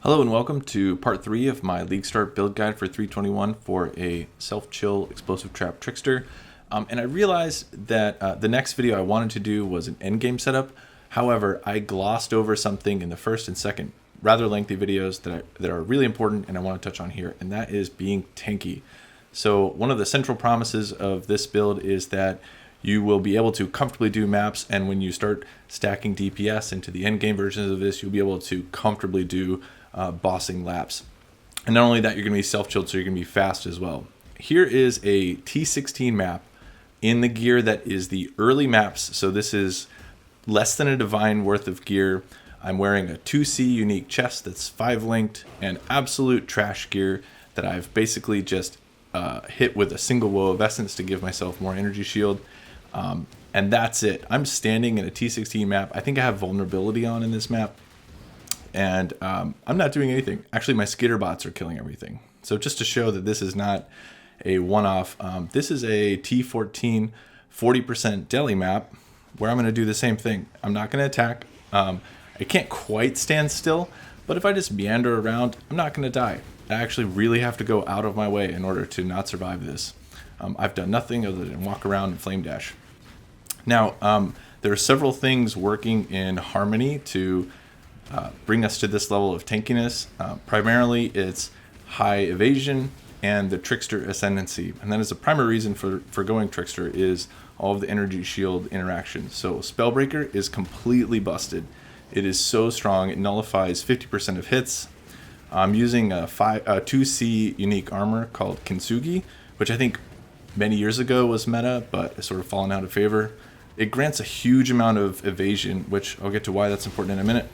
Hello and welcome to part 3 of my League Start build guide for 321 for a self-chill explosive trap Trickster. And I realized that the next video I wanted to do was an endgame setup. However, I glossed over something in the first and second rather lengthy videos that are really important and I want to touch on here, and that is being tanky. So one of the central promises of this build is that you will be able to comfortably do maps, and when you start stacking DPS into the endgame versions of this, you'll be able to comfortably do bossing laps. And not only that, you're going to be self-chilled, so you're going to be fast as well. Here is a T16 map in the gear that is the early maps. So this is less than a divine worth of gear. I'm wearing a 2C unique chest that's 5 linked and absolute trash gear that I've basically just hit with a single woe of essence to give myself more energy shield. And that's it. I'm standing in a T16 map. I think I have vulnerability on in this map. And I'm not doing anything. Actually, my skitter bots are killing everything. So just to show that this is not a one-off, this is a T14 40% deli map where I'm going to do the same thing. I'm not going to attack. I can't quite stand still, but if I just meander around, I'm not going to die. I actually really have to go out of my way in order to not survive this. I've done nothing other than walk around and flame dash. Now, there are several things working in harmony to bring us to this level of tankiness. Primarily, it's high evasion and the Trickster ascendency. And that is the primary reason for going Trickster is all of the energy shield interactions. So Spellbreaker is completely busted. It is so strong, it nullifies 50% of hits. I'm using a 2C unique armor called Kintsugi, which I think many years ago was meta, but has sort of fallen out of favor. It grants a huge amount of evasion, which I'll get to why that's important in a minute.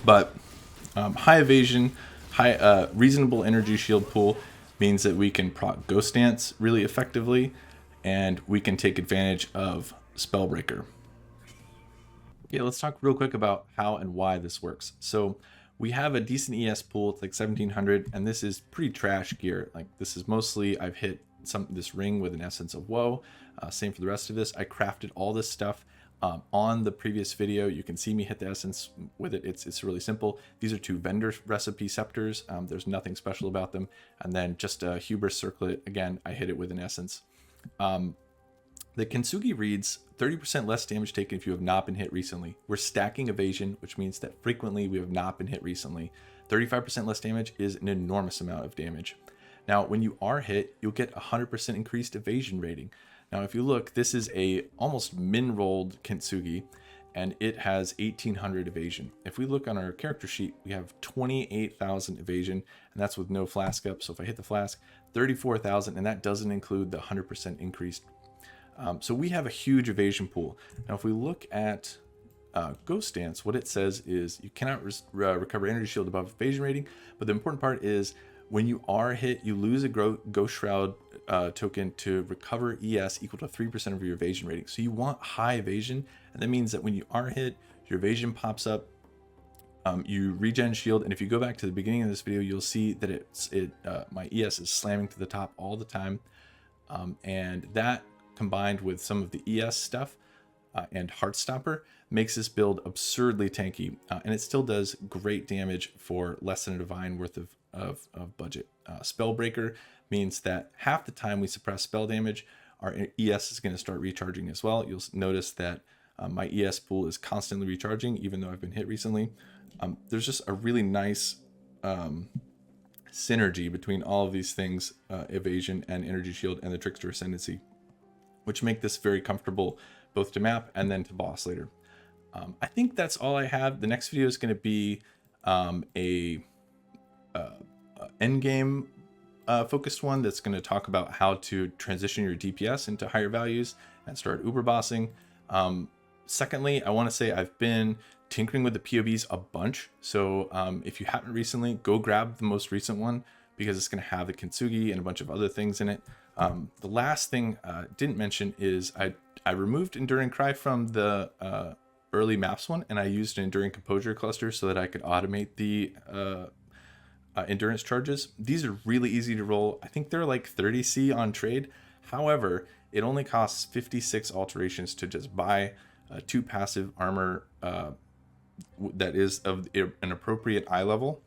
But high evasion, reasonable energy shield pool means that we can proc Ghost Dance really effectively, and we can take advantage of Spellbreaker. Okay, let's talk real quick about how and why this works. So we have a decent ES pool. It's like 1700, and this is pretty trash gear. Like this is mostly I've hit this ring with an Essence of Woe. Same for the rest of this. I crafted all this stuff. On the previous video, you can see me hit the essence with it. It's really simple. These are 2 vendor recipe scepters. There's nothing special about them. And then just a hubris circlet. Again, I hit it with an essence. The Kintsugi reads 30% less damage taken if you have not been hit recently. We're stacking evasion, which means that frequently we have not been hit recently. 35% less damage is an enormous amount of damage. Now, when you are hit, you'll get 100% increased evasion rating. Now, if you look, this is a almost min-rolled Kintsugi, and it has 1800 evasion. If we look on our character sheet, we have 28,000 evasion, and that's with no flask up. So if I hit the flask, 34,000, and that doesn't include the 100% increased. So we have a huge evasion pool. Now, if we look at Ghost Dance, what it says is you cannot recover energy shield above evasion rating, but the important part is when you are hit, you lose a Ghost Shroud token to recover ES equal to 3% of your evasion rating. So you want high evasion, and that means that when you are hit, your evasion pops up, you regen shield, and if you go back to the beginning of this video, you'll see that my ES is slamming to the top all the time, and that combined with some of the ES stuff and Heartstopper makes this build absurdly tanky, and it still does great damage for less than a divine worth of budget. Spellbreaker means that half the time we suppress spell damage, our ES is going to start recharging as well. You'll notice that my ES pool is constantly recharging, even though I've been hit recently. There's just a really nice synergy between all of these things, evasion and energy shield and the Trickster ascendancy, which make this very comfortable both to map and then to boss later. I think that's all I have. The next video is going to be a endgame focused one that's going to talk about how to transition your DPS into higher values and start uber bossing. Secondly, I want to say I've been tinkering with the PoBs a bunch. So if you haven't recently, go grab the most recent one because it's going to have the Kintsugi and a bunch of other things in it. The last thing I didn't mention is I removed Enduring Cry from the early maps one, and I used an Enduring Composure cluster so that I could automate the endurance charges. These are really easy to roll. I think they're like 30C on trade. However, it only costs 56 alterations to just buy 2 passive armor that is of an appropriate eye level.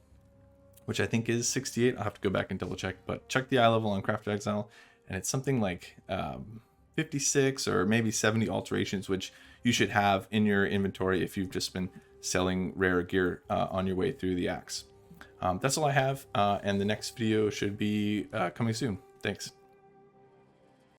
which I think is 68. I'll have to go back and double check, but check the eye level on Craft Exile, and it's something like 56 or maybe 70 alterations, which you should have in your inventory if you've just been selling rare gear on your way through the axe. That's all I have, and the next video should be coming soon. Thanks.